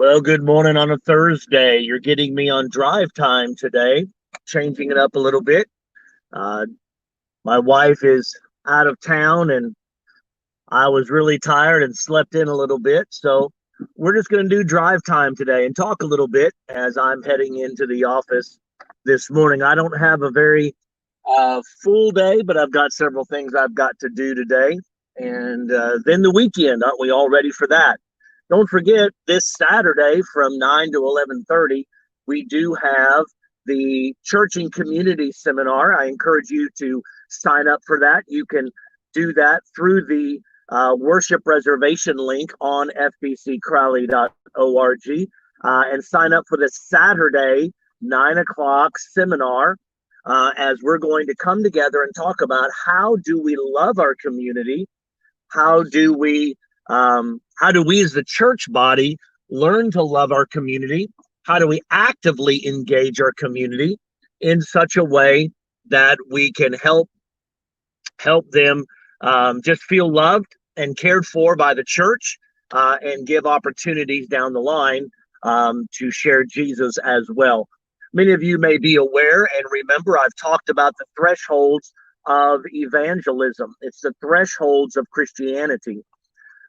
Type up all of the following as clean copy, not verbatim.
Well, good morning on a Thursday. You're getting me on drive time today, changing it up a little bit. Uh, my wife is out of town and I was really tired and slept in a little bit. So we're just going to do drive time today and talk a little bit as I'm heading into the office this morning. I don't have a very full day, but I've got several things I've got to do today. And then the weekend, aren't we all ready for that? Don't forget this Saturday from 9 to 11:30, we do have the Church and Community Seminar. I encourage you to sign up for that. You can do that through the worship reservation link on fbccrowley.org and sign up for the Saturday 9 o'clock seminar as we're going to come together and talk about how do we love our community, how do we as the church body learn to love our community, how do we actively engage our community in such a way that we can help them just feel loved and cared for by the church and give opportunities down the line to share Jesus as well. Many of you may be aware and remember I've talked about the thresholds of evangelism. It's the thresholds of Christianity.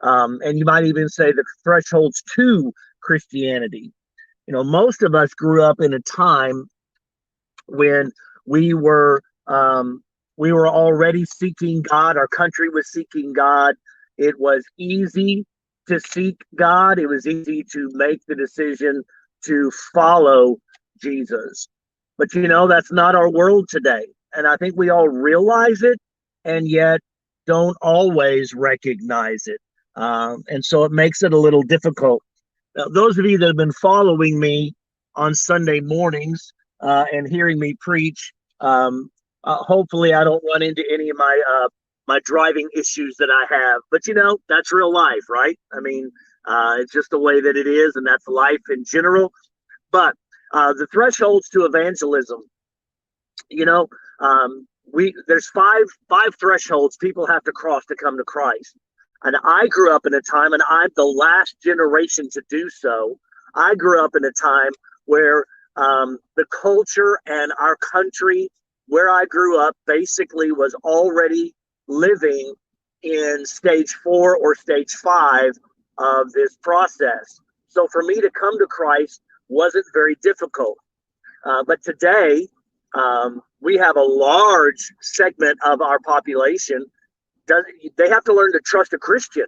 And you might even say the thresholds to Christianity. You know, most of us grew up in a time when we were already seeking God. Our country was seeking God. It was easy to seek God. It was easy to make the decision to follow Jesus. But you know, that's not our world today. And I think we all realize it and yet don't always recognize it. And so it makes it a little difficult. Now, those of you that have been following me on Sunday mornings and hearing me preach, hopefully I don't run into any of my driving issues that I have. But you know, that's real life, right? I mean, it's just the way that it is, and that's life in general. But the thresholds to evangelism, you know, there's five thresholds people have to cross to come to Christ. And I grew up in a time, and I'm the last generation to do so. I grew up in a time where the culture and our country, where I grew up, basically was already living in stage 4 or stage 5 of this process. So for me to come to Christ wasn't very difficult. But today, we have a large segment of our population. They have to learn to trust a Christian.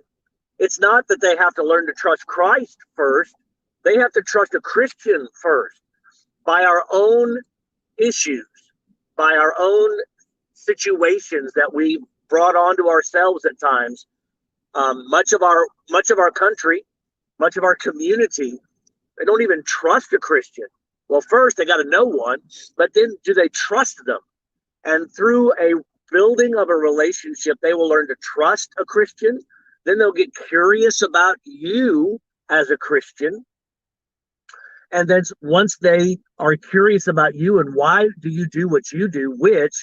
It's not that they have to learn to trust Christ first. They have to trust a Christian first by our own issues, by our own situations that we brought onto ourselves at times. Much of our country, much of our community, they don't even trust a Christian. Well, first they got to know one, but then do they trust them? And through a building of a relationship, they will learn to trust a Christian. Then they'll get curious about you as a Christian. And then once they are curious about you and why do you do what you do, which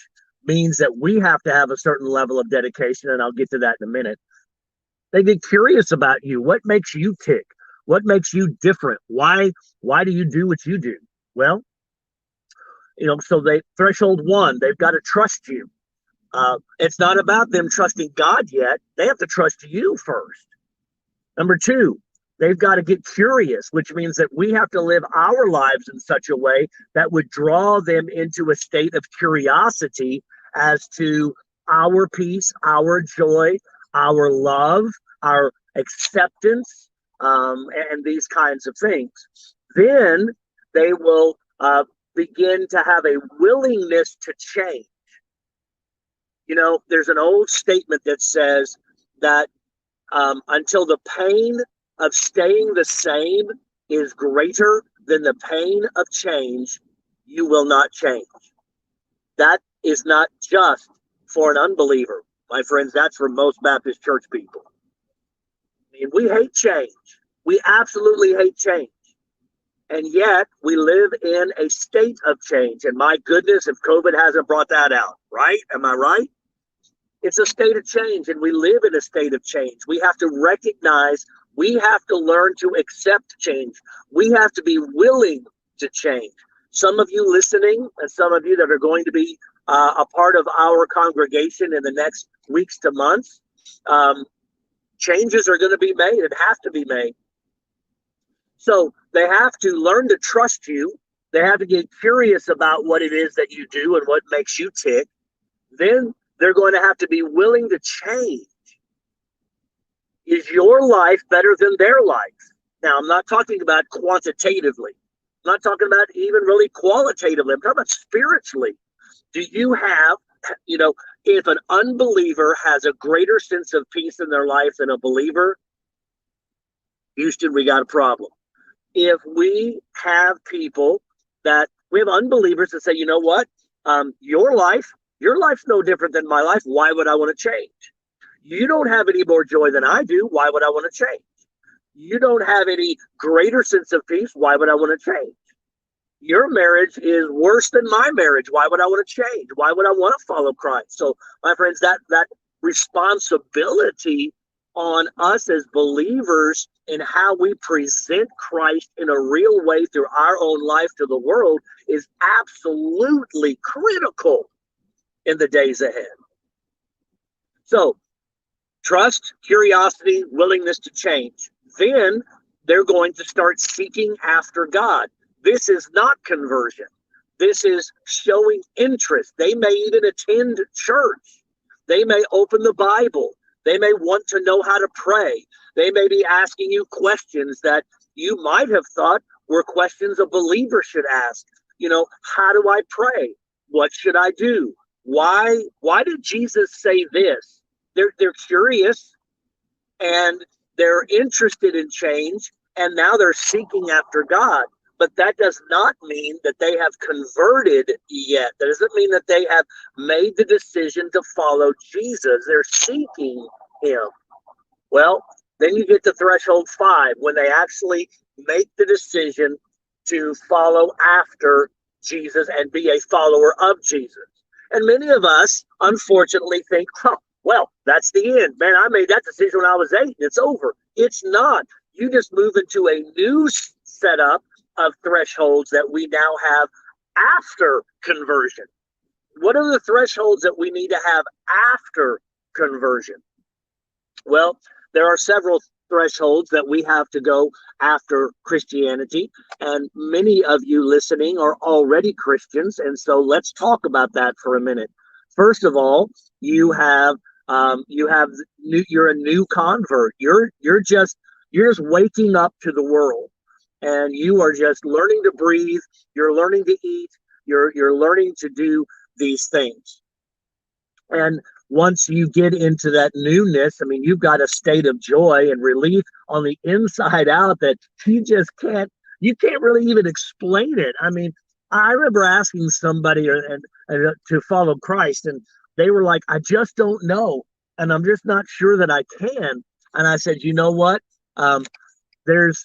means that we have to have a certain level of dedication, and I'll get to that in a minute. They get curious about you. What makes you tick? What makes you different? Why do you do what you do? Well, you know, so threshold 1, they've got to trust you. It's not about them trusting God yet. They have to trust you first. Number 2, they've got to get curious, which means that we have to live our lives in such a way that would draw them into a state of curiosity as to our peace, our joy, our love, our acceptance, and these kinds of things. Then they will begin to have a willingness to change. You know, there's an old statement that says that until the pain of staying the same is greater than the pain of change, you will not change. That is not just for an unbeliever, my friends. That's for most Baptist church people. I mean, we hate change. We absolutely hate change. And yet we live in a state of change. And my goodness, if COVID hasn't brought that out, right? Am I right? It's a state of change, and we live in a state of change. We have to recognize We have to learn to accept change. We have to be willing to change. Some of you listening, and some of you that are going to be a part of our congregation in the next weeks to months, changes are going to be made and have to be made. So they have to learn to trust you. They have to get curious about what it is that you do and what makes you tick. Then they're going to have to be willing to change. Is your life better than their life? Now, I'm not talking about quantitatively. I'm not talking about even really qualitatively. I'm talking about spiritually. Do you have, if an unbeliever has a greater sense of peace in their life than a believer, Houston, we got a problem. If we have people that we have unbelievers that say, you know what, your life's no different than my life. Why would I want to change? You don't have any more joy than I do. Why would I want to change? You don't have any greater sense of peace. Why would I want to change? Your marriage is worse than my marriage. Why would I want to change? Why would I want to follow Christ? So, my friends, that responsibility on us as believers in how we present Christ in a real way through our own life to the world is absolutely critical in the days ahead. So, trust, curiosity, willingness to change. Then they're going to start seeking after God. This is not conversion. This is showing interest. They may even attend church. They may open the Bible. They may want to know how to pray. They may be asking you questions that you might have thought were questions a believer should ask. How do I pray? What should I do? Why did Jesus say this? They're curious and they're interested in change, and now they're seeking after God. But that does not mean that they have converted yet. That doesn't mean that they have made the decision to follow Jesus. They're seeking him. Well, then you get to threshold 5, when they actually make the decision to follow after Jesus and be a follower of Jesus. And many of us, unfortunately, think, well, that's the end. Man, I made that decision when I was 8 and it's over. It's not. You just move into a new setup of thresholds that we now have after conversion. What are the thresholds that we need to have after conversion? Well, there are several thresholds that we have to go after Christianity, and many of you listening are already Christians, and so let's talk about that for a minute. First of all, you're a new convert. You're just waking up to the world, and you are just learning to breathe. You're learning to eat. You're learning to do these things. And once you get into that newness, I mean, you've got a state of joy and relief on the inside out that you can't really even explain it. I mean, I remember asking somebody to follow Christ, and they were like, I just don't know. And I'm just not sure that I can. And I said, you know what? There's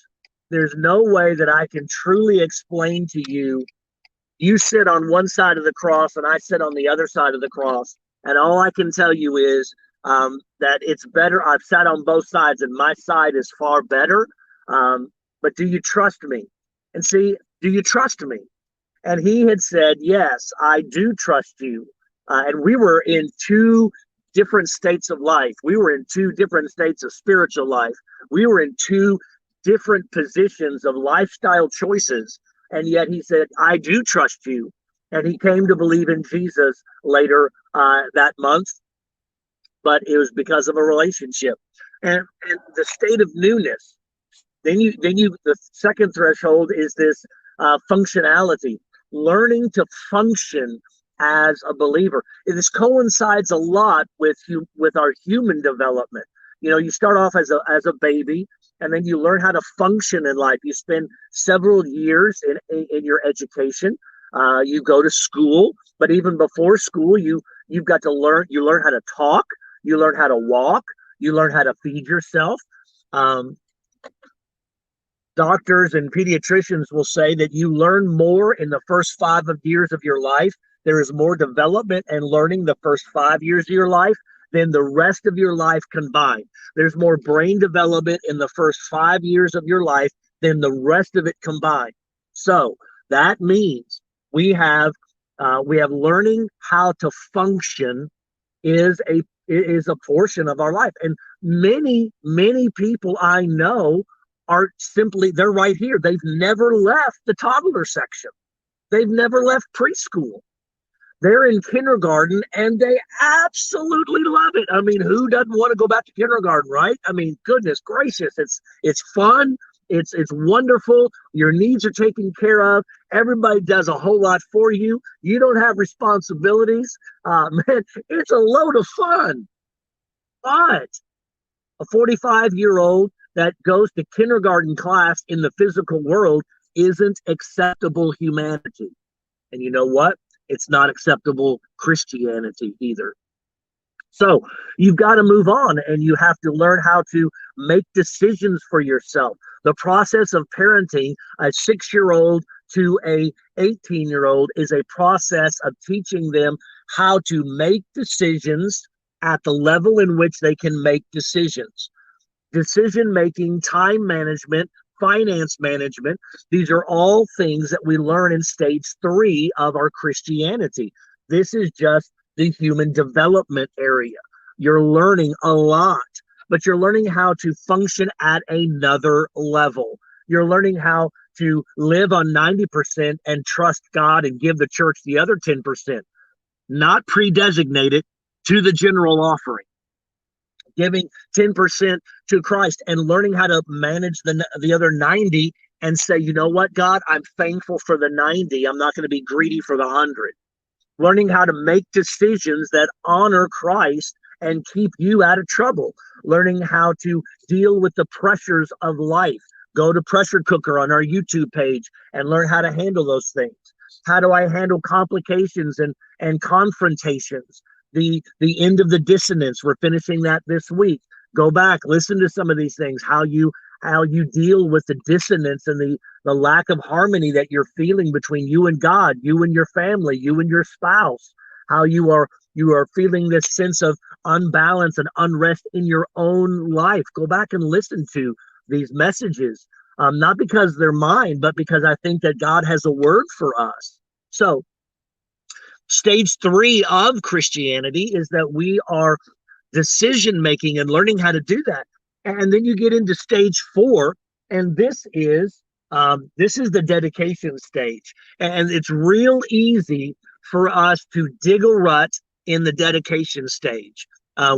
no way that I can truly explain to you. You sit on one side of the cross and I sit on the other side of the cross. And all I can tell you is that it's better. I've sat on both sides and my side is far better. But do you trust me? And see, do you trust me? And he had said, yes, I do trust you. And we were in 2 different states of life. We were in 2 different states of spiritual life. We were in 2 different positions of lifestyle choices. And yet he said, I do trust you. And he came to believe in Jesus later that month. But it was because of a relationship. And the state of newness. Then the second threshold is this functionality. Learning to function as a believer. This coincides a lot with our human development. You start off as a baby, and then you learn how to function in life. You spend several years in your education. You go to school, but even before school, you've got to learn. You learn how to talk. You learn how to walk. You learn how to feed yourself. Doctors and pediatricians will say that you learn more in the first 5 years of your life. There is more development and learning the first 5 years of your life than the rest of your life combined. There's more brain development in the first 5 years of your life than the rest of it combined. So that means we have learning how to function is a portion of our life. And many people I know are simply, they're right here. They've never left the toddler section. They've never left preschool. They're in kindergarten and they absolutely love it. I mean, who doesn't want to go back to kindergarten, right? I mean, goodness gracious, it's fun. It's wonderful. Your needs are taken care of. Everybody does a whole lot for you. You don't have responsibilities. Man, it's a load of fun. But a 45-year-old that goes to kindergarten class in the physical world isn't acceptable humanity. And you know what? It's not acceptable Christianity either. So you've got to move on and you have to learn how to make decisions for yourself. The process of parenting a 6-year-old to a 18-year-old is a process of teaching them how to make decisions at the level in which they can make decisions. Decision making, time management, finance management, these are all things that we learn in stage 3 of our Christianity. This is just the human development area. You're learning a lot, but you're learning how to function at another level. You're learning how to live on 90% and trust God and give the church the other 10%, not pre-designated to the general offering. Giving 10% to Christ and learning how to manage the other 90 and say, you know what, God, I'm thankful for the 90. I'm not going to be greedy for the 100. Learning how to make decisions that honor Christ and keep you out of trouble. Learning how to deal with the pressures of life. Go to Pressure Cooker on our YouTube page and learn how to handle those things. How do I handle complications and confrontations? The end of the dissonance, we're finishing that this week. Go back, listen to some of these things, how you deal with the dissonance and the lack of harmony that you're feeling between you and God, you and your family, you and your spouse, how you are feeling this sense of unbalance and unrest in your own life. Go back and listen to these messages, not because they're mine, but because I think that God has a word for us. So stage 3 of Christianity is that we are decision making and learning how to do that. And then you get into stage 4, and this is the dedication stage. And it's real easy for us to dig a rut in the dedication stage.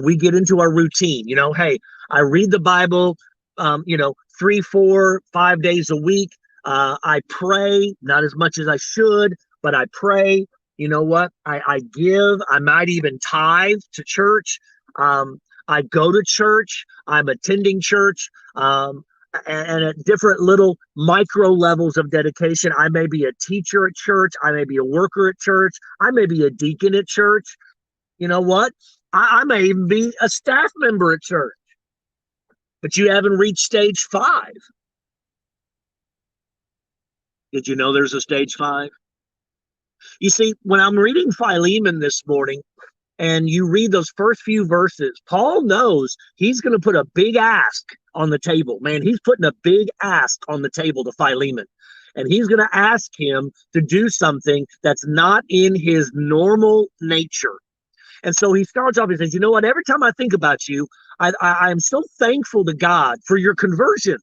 We get into our routine. Hey, I read the Bible, 3, 4, 5 days a week. I pray, not as much as I should, but I pray. You know what? I give. I might even tithe to church. I go to church. I'm attending church. And at different little micro levels of dedication, I may be a teacher at church. I may be a worker at church. I may be a deacon at church. You know what? I may even be a staff member at church. But you haven't reached stage 5. Did you know there's a stage 5? You see, when I'm reading Philemon this morning, and you read those first few verses, Paul knows he's going to put a big ask on the table. Man, he's putting a big ask on the table to Philemon. And he's going to ask him to do something that's not in his normal nature. And so he starts off, he says, you know what, every time I think about you, I'm so thankful to God for your conversion.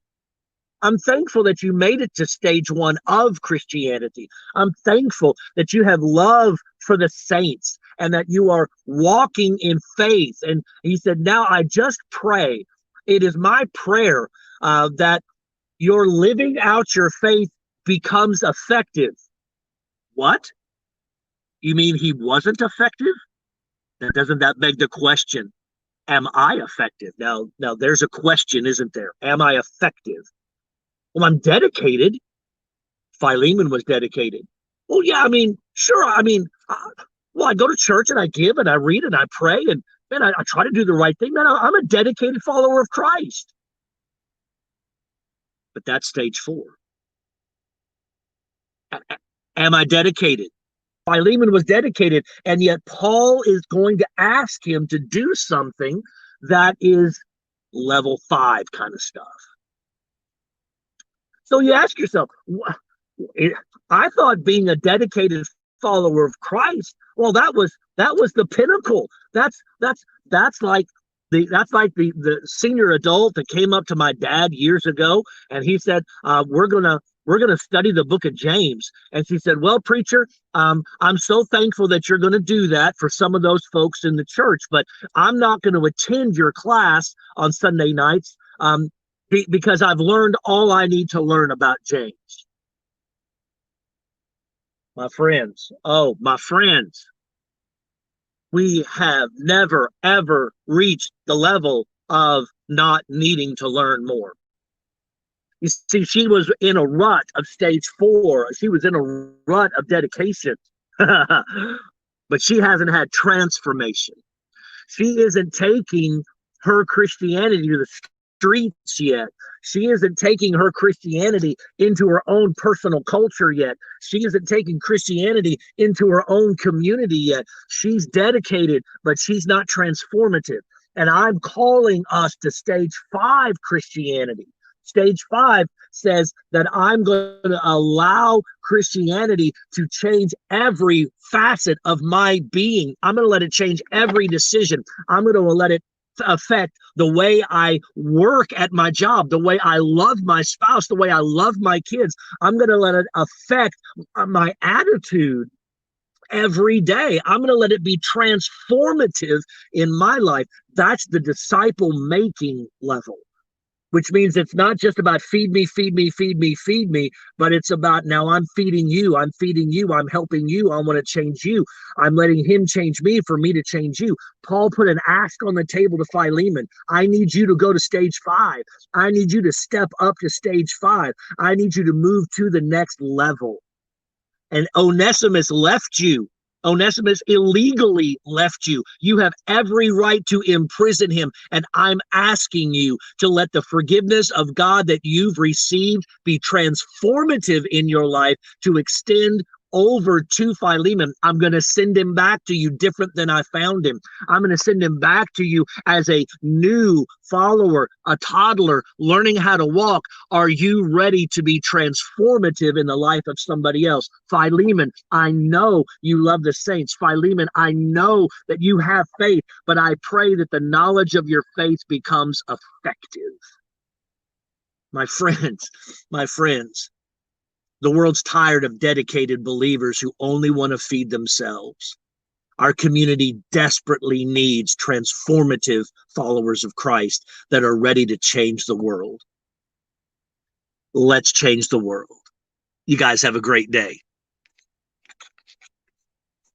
I'm thankful that you made it to stage 1 of Christianity. I'm thankful that you have love for the saints and that you are walking in faith. And he said, now I just pray. It is my prayer that your living out your faith becomes effective. What? You mean he wasn't effective? Doesn't that beg the question, am I effective? Now there's a question, isn't there? Am I effective? Well, I'm dedicated. Philemon was dedicated. Well, yeah, I mean, sure. I mean, I go to church and I give and I read and I pray and man, I try to do the right thing. Man, I'm a dedicated follower of Christ. But that's stage 4. Am I dedicated? Philemon was dedicated, and yet Paul is going to ask him to do something that is level 5 kind of stuff. So you ask yourself, I thought being a dedicated follower of Christ, well, that was the pinnacle. That's like the senior adult that came up to my dad years ago, and he said, we're gonna study the book of James. And she said, well, preacher, I'm so thankful that you're gonna do that for some of those folks in the church, but I'm not going to attend your class on Sunday nights because I've learned all I need to learn about James. My friends, we have never, ever reached the level of not needing to learn more. You see, she was in a rut of stage 4. She was in a rut of dedication, but she hasn't had transformation. She isn't taking her Christianity to the streets yet. She isn't taking her Christianity into her own personal culture yet. She isn't taking Christianity into her own community yet. She's dedicated, but she's not transformative. And I'm calling us to stage 5 Christianity. Stage 5 says that I'm going to allow Christianity to change every facet of my being. I'm going to let it change every decision. I'm going to let it affect the way I work at my job, the way I love my spouse, the way I love my kids. I'm going to let it affect my attitude every day. I'm going to let it be transformative in my life. That's the disciple making level, which means it's not just about feed me, feed me, feed me, feed me, but it's about now I'm feeding you, I'm helping you, I want to change you. I'm letting him change me for me to change you. Paul put an ask on the table to Philemon. I need you to go to stage 5. I need you to step up to stage 5. I need you to move to the next level. And Onesimus left you. Onesimus illegally left you. You have every right to imprison him. And I'm asking you to let the forgiveness of God that you've received be transformative in your life to extend over to Philemon. I'm going to send him back to you different than I found him. I'm going to send him back to you as a new follower, a toddler, learning how to walk. Are you ready to be transformative in the life of somebody else? Philemon, I know you love the saints. Philemon, I know that you have faith, but I pray that the knowledge of your faith becomes effective. My friends, the world's tired of dedicated believers who only want to feed themselves. Our community desperately needs transformative followers of Christ that are ready to change the world. Let's change the world. You guys have a great day.